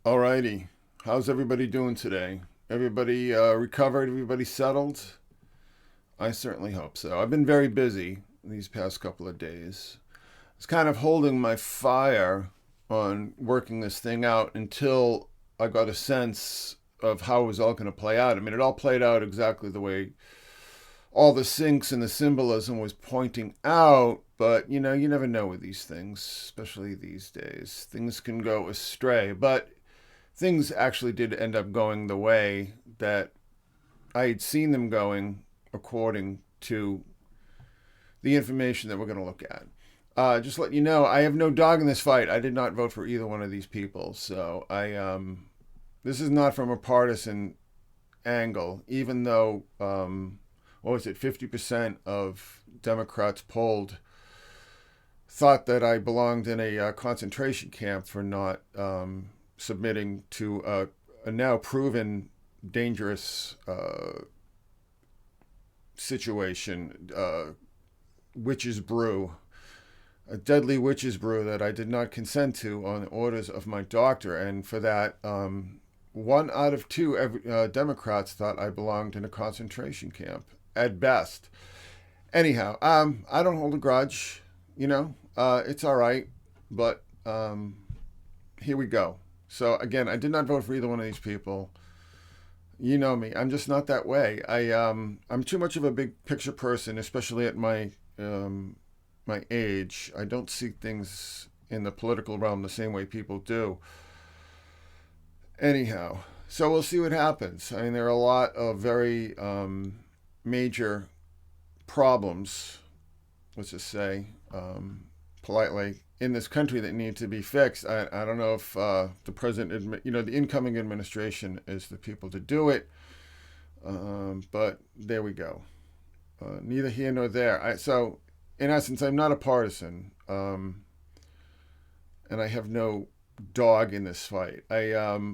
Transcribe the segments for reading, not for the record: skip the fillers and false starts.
Alrighty. How's everybody doing today? Everybody recovered? Everybody settled? I certainly hope so. I've been very busy these past couple of days. I was kind of holding my fire on working this thing out until I got a sense of how it was all going to play out. I mean, it all played out exactly the way all the syncs and the symbolism was pointing out, but you never know with these things, especially these days. Things can go astray, but things actually did end up going the way that I had seen them going according to the information that we're going to look at. Just let you know, I have no dog in this fight. I did not vote for either one of these people, so this is not from a partisan angle. Even though what was it, 50% of Democrats polled thought that I belonged in a concentration camp for not submitting to a now proven dangerous situation, witch's brew, a deadly witch's brew that I did not consent to on the orders of my doctor. And for that, one out of two Democrats thought I belonged in a concentration camp, at best. Anyhow, I don't hold a grudge, it's all right, but here we go. So again, I did not vote for either one of these people. You know me. I'm just not that way. I'm too much of a big picture person, especially at my age. I don't see things in the political realm the same way people do. Anyhow, so we'll see what happens. I mean, there are a lot of very major problems, let's just say, politely, in this country that need to be fixed. I don't know if the president, the incoming administration is the people to do it. But there we go. Neither here nor there. So, in essence, I'm not a partisan, and I have no dog in this fight. I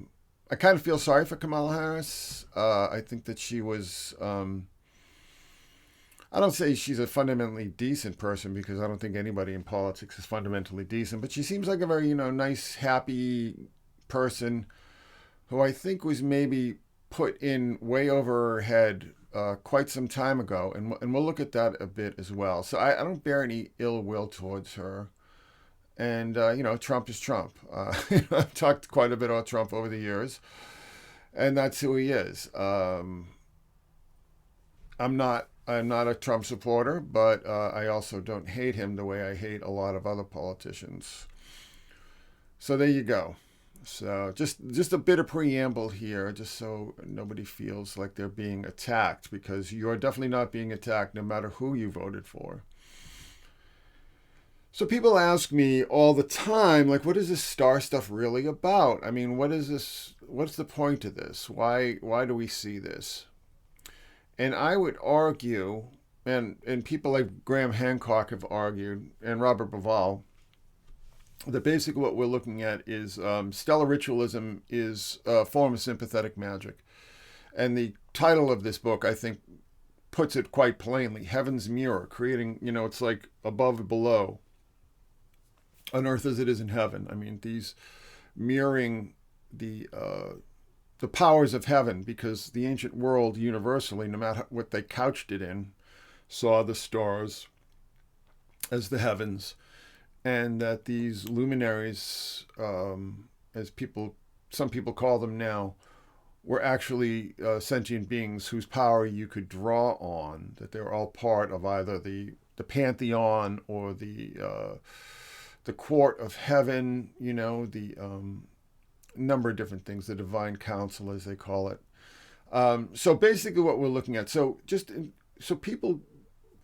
kind of feel sorry for Kamala Harris. I think that she was. I don't say she's a fundamentally decent person, because I don't think anybody in politics is fundamentally decent, but she seems like a very, nice, happy person who I think was maybe put in way over her head quite some time ago. And we'll look at that a bit as well. So I don't bear any ill will towards her. And, Trump is Trump. I've talked quite a bit about Trump over the years, and that's who he is. I'm not a Trump supporter, but I also don't hate him the way I hate a lot of other politicians. So there you go. So just a bit of preamble here, just so nobody feels like they're being attacked, because you're definitely not being attacked no matter who you voted for. So people ask me all the time, like, what is this star stuff really about? I mean, what is this? What's the point of this? Why do we see this? And I would argue, and people like Graham Hancock have argued, and Robert Bauval, that basically what we're looking at is stellar ritualism is a form of sympathetic magic. And the title of this book, I think, puts it quite plainly: Heaven's Mirror, creating, it's like above and below, on earth as it is in heaven. I mean, these mirroring the powers of heaven, because the ancient world universally, no matter what they couched it in, saw the stars as the heavens, and that these luminaries, as some people call them now, were actually sentient beings whose power you could draw on, that they were all part of either the pantheon or the court of heaven, the number of different things, the divine council, as they call it. So basically what we're looking at, so people,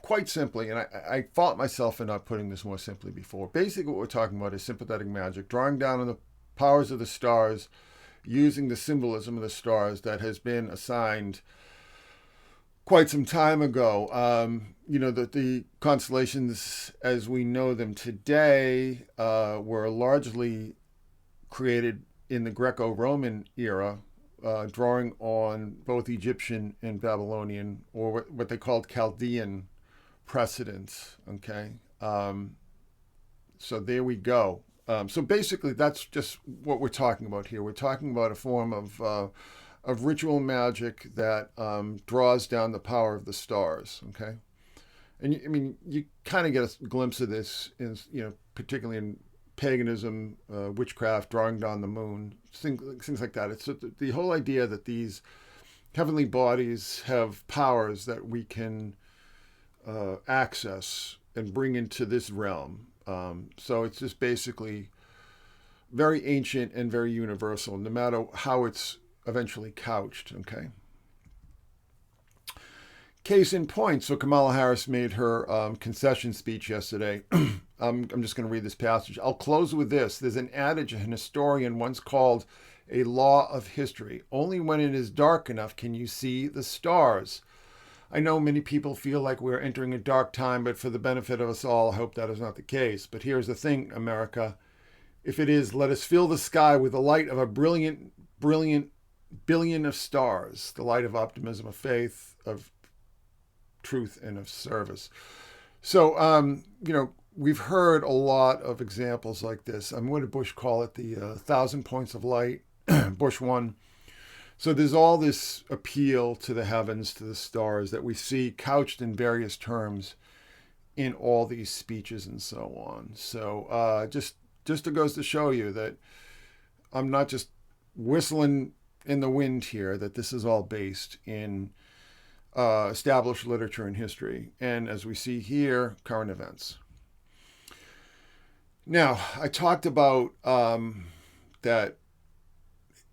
quite simply, and I fault myself for not putting this more simply before, basically what we're talking about is sympathetic magic, drawing down on the powers of the stars, using the symbolism of the stars that has been assigned quite some time ago. That the constellations as we know them today were largely created in the Greco-Roman era, drawing on both Egyptian and Babylonian, or what they called Chaldean precedents. Okay, so there we go. So basically, that's just what we're talking about here. We're talking about a form of ritual magic that draws down the power of the stars. Okay, and I mean, you kind of get a glimpse of this in, particularly in paganism, witchcraft, drawing down the moon, things like that. It's the whole idea that these heavenly bodies have powers that we can access and bring into this realm. So it's just basically very ancient and very universal, no matter how it's eventually couched. Okay. Case in point, so Kamala Harris made her concession speech yesterday. I'm just going to read this passage. I'll close with this. There's an adage an historian once called a law of history. Only when it is dark enough can you see the stars. I know many people feel like we're entering a dark time, but for the benefit of us all, I hope that is not the case. But here's the thing, America. If it is, let us fill the sky with the light of a brilliant billion of stars, the light of optimism, of faith, of truth, and of service. So, we've heard a lot of examples like this. What did Bush call it? The 1,000 points of light, Bush 1. So there's all this appeal to the heavens, to the stars that we see couched in various terms in all these speeches and so on. So just it goes to show you that I'm not just whistling in the wind here, that this is all based in established literature and history. And as we see here, current events. Now, I talked about that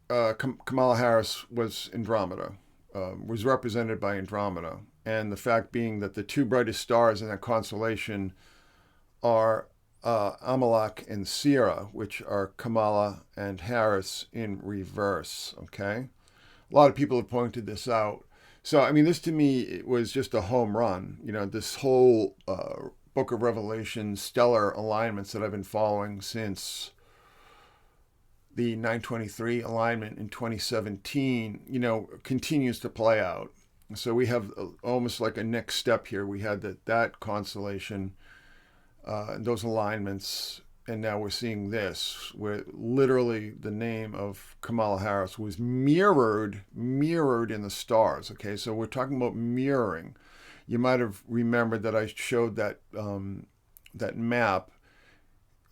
Kamala Harris was Andromeda, was represented by Andromeda. And the fact being that the two brightest stars in that constellation are Amalek and Sierra, which are Kamala and Harris in reverse. Okay. A lot of people have pointed this out. So, I mean, this to me, it was just a home run. This whole book of Revelations, stellar alignments that I've been following since the 923 alignment in 2017, continues to play out. So we have almost like a next step here. We had that constellation, those alignments, and now we're seeing this, where literally the name of Kamala Harris was mirrored in the stars. Okay, so we're talking about mirroring. You might have remembered that I showed that that map.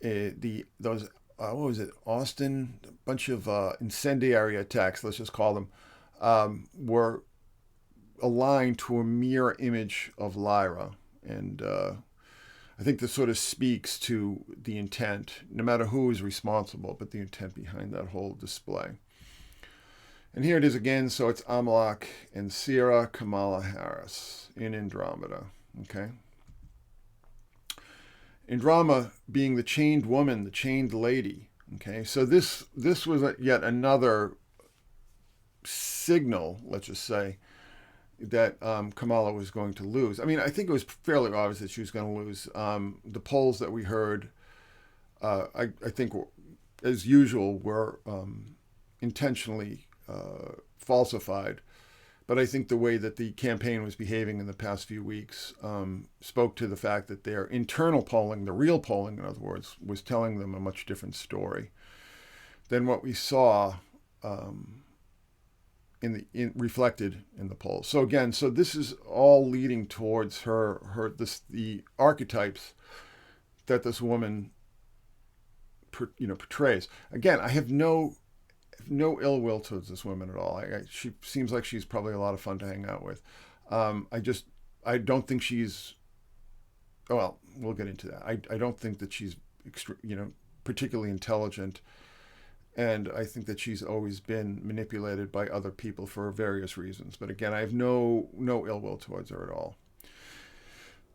Those what was it? Austin, a bunch of incendiary attacks. Let's just call them, were aligned to a mirror image of Lyra, and I think this sort of speaks to the intent, no matter who is responsible, but the intent behind that whole display. And here it is again. So it's Amalek and Sierra, Kamala Harris in Andromeda. Okay. Andromeda being the chained woman, the chained lady. Okay. So this was yet another signal, let's just say, that Kamala was going to lose. I mean, I think it was fairly obvious that she was going to lose. The polls that we heard, I think, as usual, were intentionally falsified. But I think the way that the campaign was behaving in the past few weeks spoke to the fact that their internal polling, the real polling, in other words, was telling them a much different story than what we saw reflected in the polls. So again, this is all leading towards the archetypes that this woman portrays. Again, I have no ill will towards this woman at all. She seems like she's probably a lot of fun to hang out with. I don't think she's. Well, we'll get into that. I don't think that she's particularly intelligent. And I think that she's always been manipulated by other people for various reasons. But again, I have no ill will towards her at all.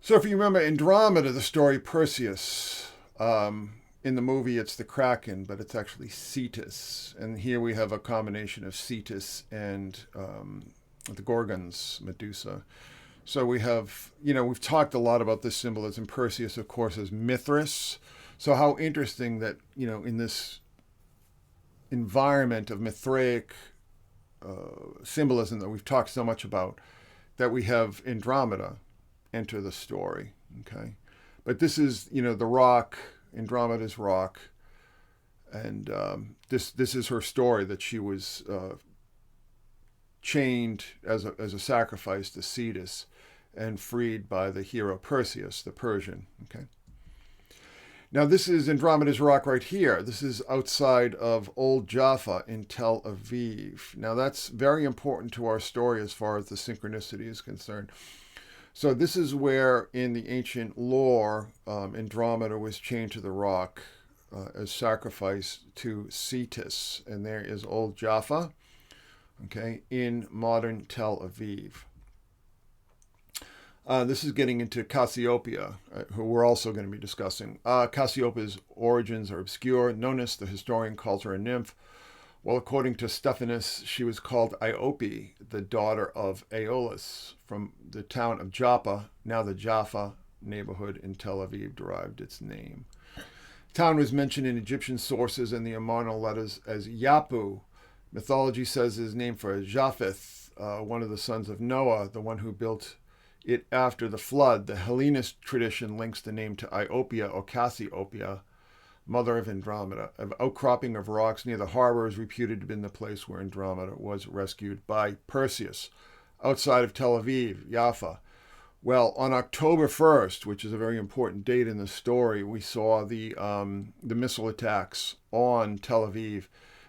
So if you remember Andromeda, the story Perseus, in the movie it's the Kraken, but it's actually Cetus. And here we have a combination of Cetus and the Gorgons, Medusa. So we have, we've talked a lot about this symbolism. Perseus, of course, is Mithras. So how interesting that, in this environment of Mithraic symbolism that we've talked so much about, that we have Andromeda enter the story. Okay, but this is the rock, Andromeda's rock, And this is her story, that she was chained as a sacrifice to Cetus and freed by the hero Perseus, the Persian. Okay. Now this is Andromeda's rock right here. This is outside of Old Jaffa in Tel Aviv. Now that's very important to our story as far as the synchronicity is concerned. So this is where in the ancient lore, Andromeda was chained to the rock as sacrifice to Cetus. And there is Old Jaffa, okay, in modern Tel Aviv. This is getting into Cassiopeia, who we're also going to be discussing. Cassiopeia's origins are obscure. Nonus, the historian, calls her a nymph. Well, according to Stephanus, she was called Iope, the daughter of Aeolus, from the town of Joppa. Now the Jaffa neighborhood in Tel Aviv derived its name. The town was mentioned in Egyptian sources and the Amarna letters as Yapu. Mythology says it is named for Japheth, one of the sons of Noah, the one who built it after the flood. The Hellenist tradition links the name to Iopia or Cassiopeia, mother of Andromeda. An outcropping of rocks near the harbor is reputed to have been the place where Andromeda was rescued by Perseus. Outside of Tel Aviv, Jaffa. Well, on October 1st, which is a very important date in the story, we saw the missile attacks on Tel Aviv,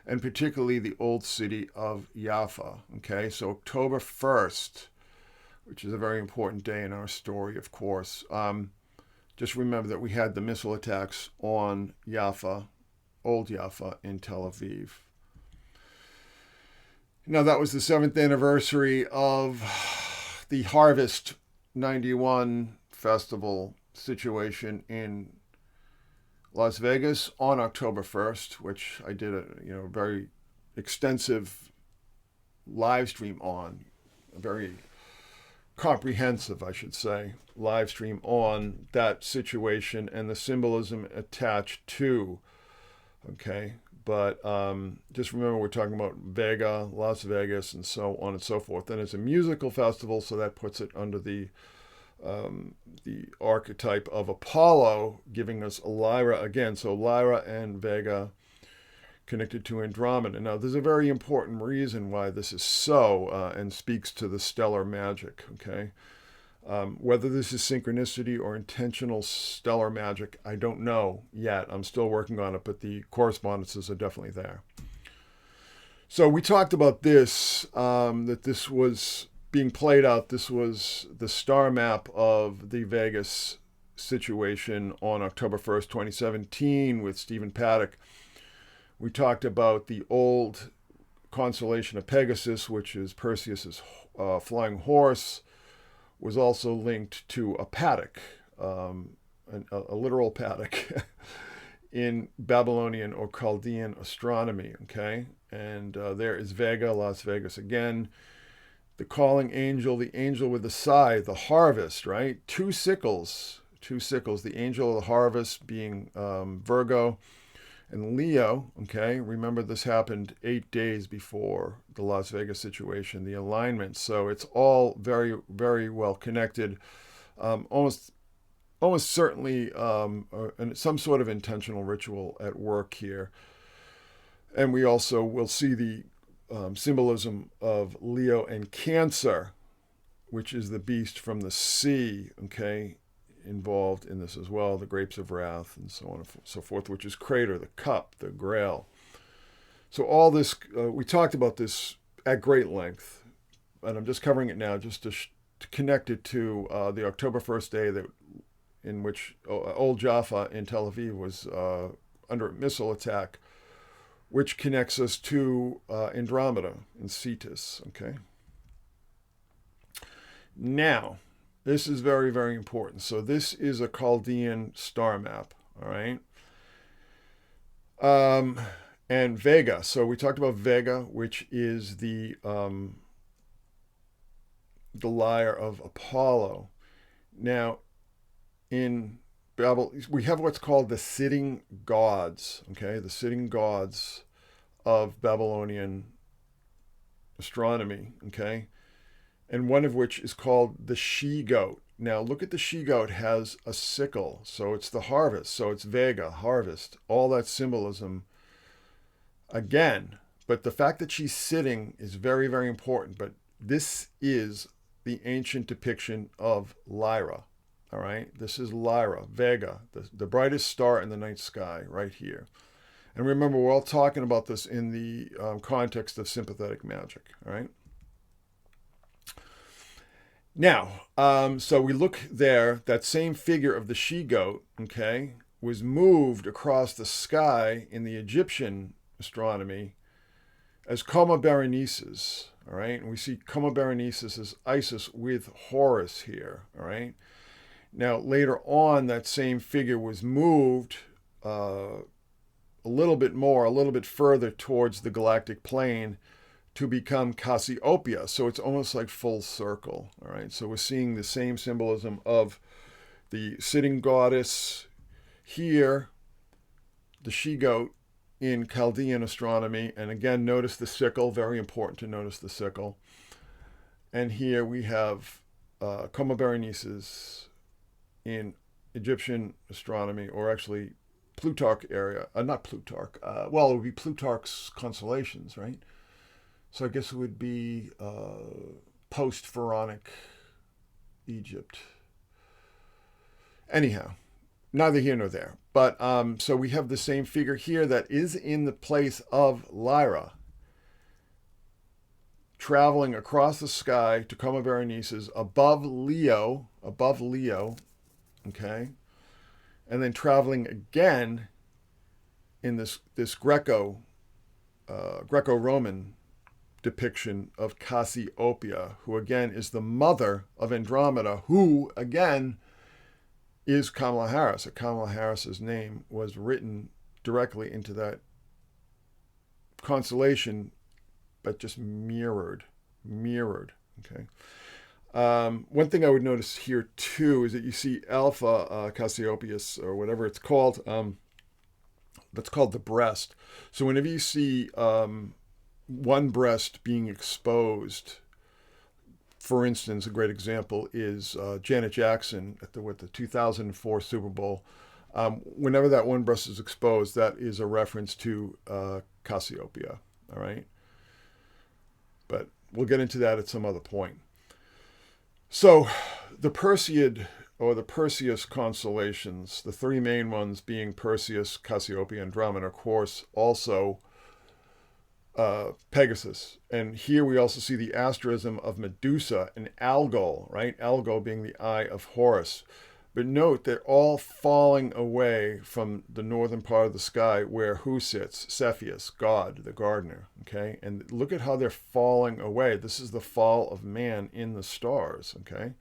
and particularly the old city of Jaffa. Okay, so October 1st, which is a very important day in our story, of course. Just remember that we had the missile attacks on Jaffa, Old Jaffa in Tel Aviv. Now, that was the 7th anniversary of the Harvest 91 festival situation in Las Vegas on October 1st, which I did a very extensive live stream on, a very comprehensive, I should say, live stream on that situation and the symbolism attached to. Okay, but just remember we're talking about Vega, Las Vegas, and so on and so forth. And it's a musical festival, so that puts it under the archetype of Apollo, giving us Lyra again. So Lyra and Vega connected to Andromeda. Now, there's a very important reason why this is so, and speaks to the stellar magic, okay? Whether this is synchronicity or intentional stellar magic, I don't know yet. I'm still working on it, but the correspondences are definitely there. So we talked about this, that this was being played out. This was the star map of the Vegas situation on October 1st, 2017 with Stephen Paddock. We talked about the old constellation of Pegasus, which is Perseus's flying horse, was also linked to a paddock, a literal paddock, in Babylonian or Chaldean astronomy, okay? And there is Vega, Las Vegas again. The calling angel, the angel with the scythe, the harvest, right? Two sickles, the angel of the harvest being Virgo, and Leo, okay, remember this happened 8 days before the Las Vegas situation, the alignment. So it's all very, very well connected. Almost certainly some sort of intentional ritual at work here. And we also will see the symbolism of Leo and Cancer, which is the beast from the sea, okay, involved in this as well, the grapes of wrath and so on and so forth, which is Crater, the cup, the grail. So all this, we talked about this at great length, and I'm just covering it now just to connect it to the October 1st day in which Old Jaffa in Tel Aviv was under a missile attack, which connects us to Andromeda and Cetus, okay? Now, this is very, very important. So this is a Chaldean star map, all right? And Vega. So we talked about Vega, which is the lyre of Apollo. Now, in Babel, we have what's called the sitting gods, okay? The sitting gods of Babylonian astronomy, okay? And one of which is called the she-goat. Now, look at the she-goat has a sickle, so it's the harvest. So it's Vega, harvest. All that symbolism again. But the fact that she's sitting is very, very important. But this is the ancient depiction of Lyra. All right, this is Lyra, Vega, the brightest star in the night sky, right here. And remember, we're all talking about this in the context of sympathetic magic. All right. Now, so we look there. That same figure of the she-goat, okay, was moved across the sky in the Egyptian astronomy as Coma Berenices. All right, and we see Coma Berenices as Isis with Horus here. All right. Now, later on, that same figure was moved a little bit further towards the galactic plane to become Cassiopeia. So it's almost like full circle. All right. So we're seeing the same symbolism of the sitting goddess here, the she-goat in Chaldean astronomy. And again, notice the sickle. Very important to notice the sickle. And here we have Coma Berenices in Egyptian astronomy, or actually Plutarch area. Not Plutarch. Well, it would be Plutarch's constellations, right? So I guess it would be post-Pharaonic Egypt. Anyhow, neither here nor there. But so we have the same figure here that is in the place of Lyra, traveling across the sky to Coma Berenices above Leo, okay, and then traveling again in this Greco-Roman depiction of Cassiopeia, who again is the mother of Andromeda, who again is Kamala Harris. Kamala Harris's name was written directly into that constellation, but just mirrored. Okay. One thing I would notice here too is that you see Alpha Cassiopeius, or whatever it's called. That's called the breast. So whenever you see one breast being exposed, for instance, a great example is Janet Jackson at the 2004 Super Bowl. Whenever that one breast is exposed, that is a reference to Cassiopeia. All right. But we'll get into that at some other point. So the Perseid or the Perseus constellations, the three main ones being Perseus, Cassiopeia, Andromeda, of course, also Pegasus. And here we also see the asterism of Medusa and Algol, right? Algol being the eye of Horus. But note, they're all falling away from the northern part of the sky where who sits? Cepheus, God, the gardener, okay? And look at how they're falling away. This is the fall of man in the stars, okay?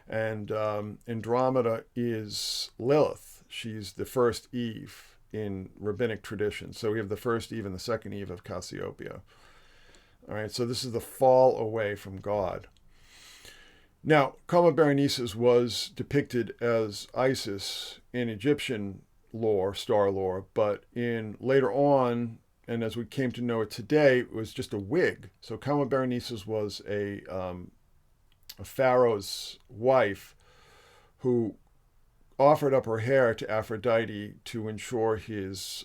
And Andromeda is Lilith. She's the first Eve in rabbinic tradition. So we have the first Eve and the second Eve of Cassiopeia. All right, so this is the fall away from God. Now, Coma Berenices was depicted as Isis in Egyptian lore, star lore, but in later on, and as we came to know it today, it was just a wig. So Coma Berenices was a pharaoh's wife who offered up her hair to Aphrodite to ensure his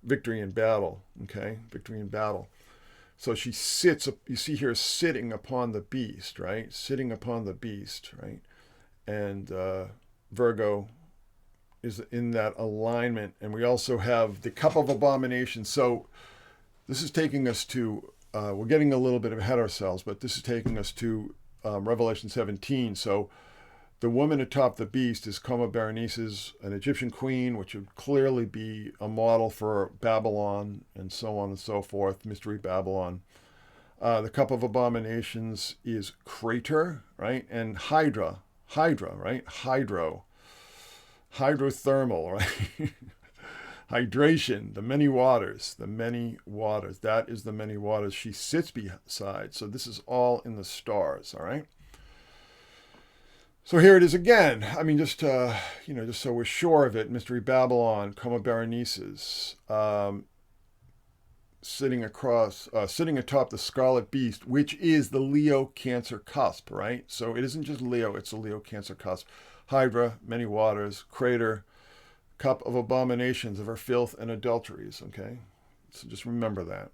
victory in battle. Okay, victory in battle. So she sits, you see here, sitting upon the beast, right? Sitting upon the beast, right? And Virgo is in that alignment. And we also have the cup of abomination. So this is taking us to, we're getting a little bit ahead of ourselves, but this is taking us to Revelation 17. So the woman atop the beast is Coma Berenices, an Egyptian queen, which would clearly be a model for Babylon and so on and so forth, Mystery Babylon. The cup of abominations is Crater, right? And Hydra, right? Hydrothermal, right? Hydration, the many waters. That is the many waters she sits beside. So this is all in the stars, all right? So here it is again. I mean, just so we're sure of it, Mystery Babylon, Coma Berenices, sitting atop the Scarlet Beast, which is the Leo Cancer cusp, right? So it isn't just Leo, it's a Leo Cancer cusp. Hydra, many waters, Crater, cup of abominations of her filth and adulteries, okay? So just remember that.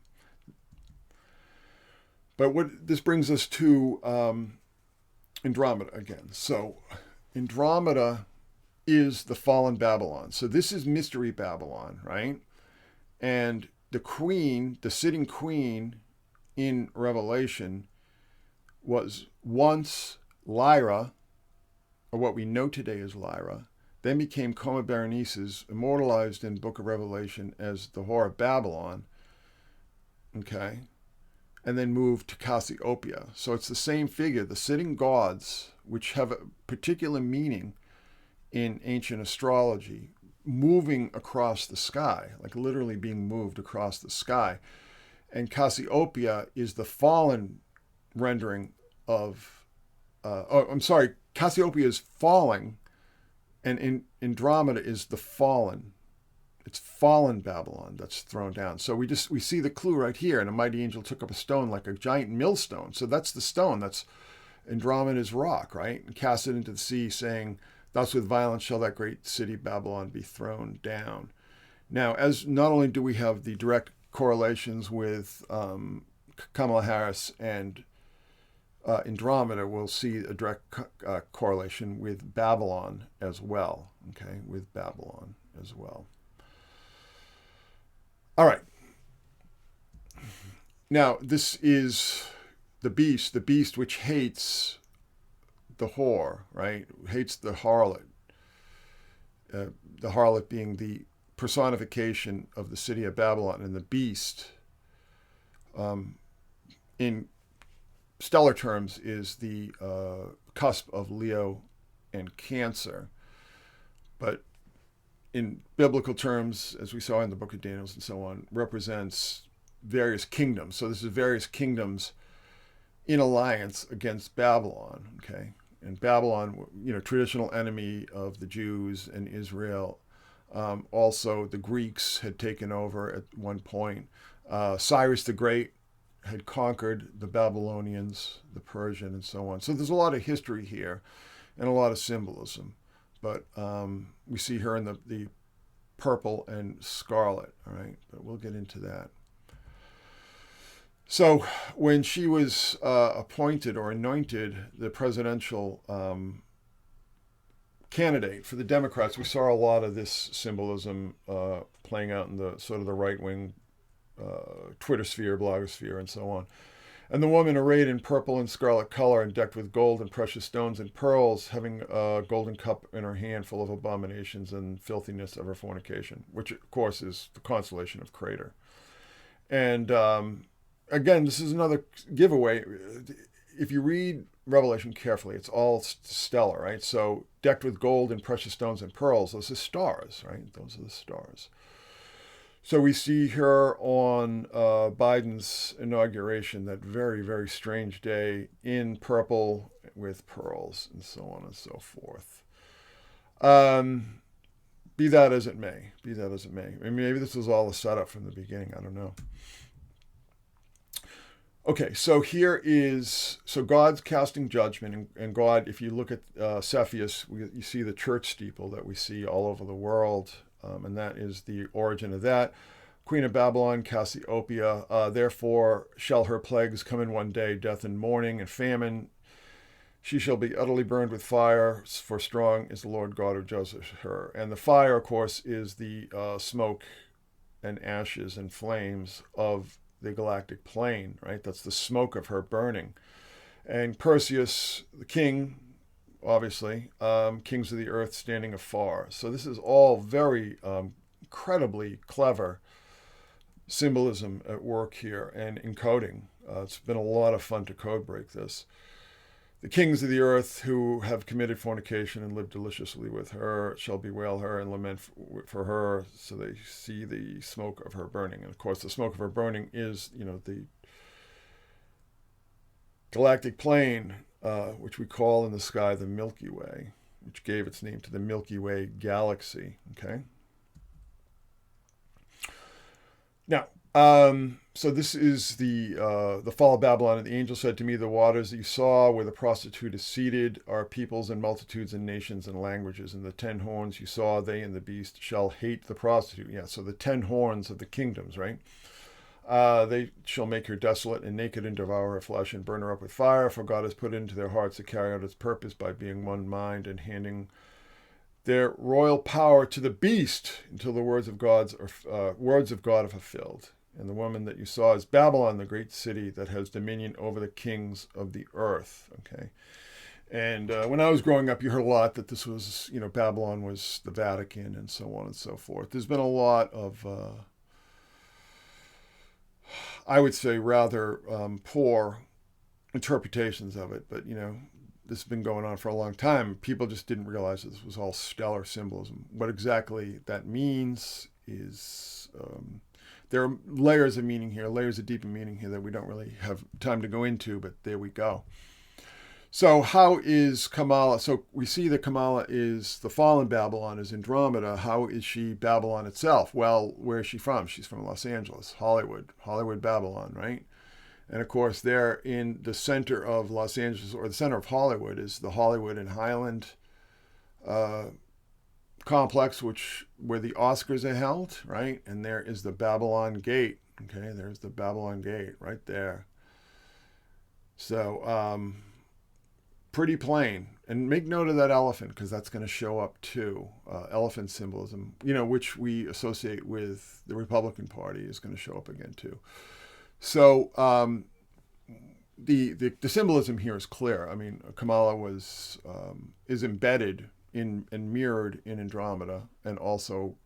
But what this brings us to Andromeda again. So Andromeda is the fallen Babylon. So this is Mystery Babylon, right? And the queen, the sitting queen in Revelation, was once Lyra, or what we know today as Lyra, then became Coma Berenice's, immortalized in Book of Revelation as the whore of Babylon, okay, and then moved to Cassiopeia. So it's the same figure, the sitting gods, which have a particular meaning in ancient astrology, moving across the sky, like literally being moved across the sky. And Cassiopeia is the fallen rendering of, Cassiopeia is falling, and Andromeda is the fallen. It's fallen Babylon that's thrown down. So we see the clue right here. And a mighty angel took up a stone like a giant millstone. So that's the stone. That's Andromeda's rock, right? And cast it into the sea, saying, thus with violence shall that great city Babylon be thrown down. Now, as not only do we have the direct correlations with Kamala Harris and Andromeda, we'll see a direct correlation with Babylon as well. Okay, with Babylon as well. All right. Now, this is the beast which hates the whore, right? Hates the harlot. The harlot being the personification of the city of Babylon, and the beast, in stellar terms, is the cusp of Leo and Cancer. But in biblical terms, as we saw in the book of Daniel and so on, represents various kingdoms. So this is various kingdoms in alliance against Babylon, okay? And Babylon, traditional enemy of the Jews and Israel. Also, the Greeks had taken over at one point. Cyrus the Great had conquered the Babylonians, the Persian, and so on. So there's a lot of history here and a lot of symbolism. But we see her in the purple and scarlet, all right? But we'll get into that. So when she was appointed or anointed the presidential candidate for the Democrats, we saw a lot of this symbolism playing out in the sort of the right-wing Twitter sphere, blogosphere, and so on. And the woman, arrayed in purple and scarlet color and decked with gold and precious stones and pearls, having a golden cup in her hand full of abominations and filthiness of her fornication, which, of course, is the constellation of Crater. And again, this is another giveaway. If you read Revelation carefully, it's all stellar, right? So decked with gold and precious stones and pearls, those are stars, right? Those are the stars. So we see her on Biden's inauguration, that very, very strange day, in purple with pearls and so on and so forth. Be that as it may. I mean, maybe this was all a setup from the beginning. I don't know. Okay, so God's casting judgment, and God, if you look at Cepheus, you see the church steeple that we see all over the world. And that is the origin of that. Queen of Babylon, Cassiopeia, therefore shall her plagues come in one day, death and mourning and famine. She shall be utterly burned with fire, for strong is the Lord God who judges her. And the fire, of course, is the smoke and ashes and flames of the galactic plane, right? That's the smoke of her burning. And Perseus, the king, obviously, kings of the earth standing afar. So this is all very incredibly clever symbolism at work here and encoding. It's been a lot of fun to code break this. The kings of the earth who have committed fornication and lived deliciously with her shall bewail her and lament for her, so they see the smoke of her burning. And of course, the smoke of her burning is, the galactic plane, which we call in the sky the Milky Way, which gave its name to the Milky Way galaxy, okay? Now, So this is the fall of Babylon. And the angel said to me, "The waters that you saw where the prostitute is seated are peoples and multitudes and nations and languages. And the 10 horns you saw, they and the beast shall hate the prostitute." Yeah, so the 10 horns of the kingdoms, right? They shall make her desolate and naked and devour her flesh and burn her up with fire. For God has put into their hearts to carry out its purpose by being one mind and handing their royal power to the beast until the words of God are fulfilled. And the woman that you saw is Babylon, the great city that has dominion over the kings of the earth. Okay. And when I was growing up, you heard a lot that this was, Babylon was the Vatican and so on and so forth. There's been a lot of, I would say, rather poor interpretations of it. But, this has been going on for a long time. People just didn't realize that this was all stellar symbolism. What exactly that means is there are layers of meaning here, layers of deeper meaning here that we don't really have time to go into, but there we go. So how is Kamala? So we see that Kamala is the fallen Babylon, is Andromeda. How is she Babylon itself? Well, where is she from? She's from Los Angeles, Hollywood, Babylon, right? And of course, there in the center of Los Angeles, or the center of Hollywood, is the Hollywood and Highland complex, where the Oscars are held, right? And there is the Babylon Gate. Okay, there's the Babylon Gate right there. So pretty plain. And make note of that elephant, because that's going to show up too. Elephant symbolism, which we associate with the Republican Party, is going to show up again too. So the symbolism here is clear. I mean, Kamala is embedded in and mirrored in Andromeda, and also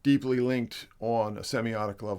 deeply linked on a semiotic level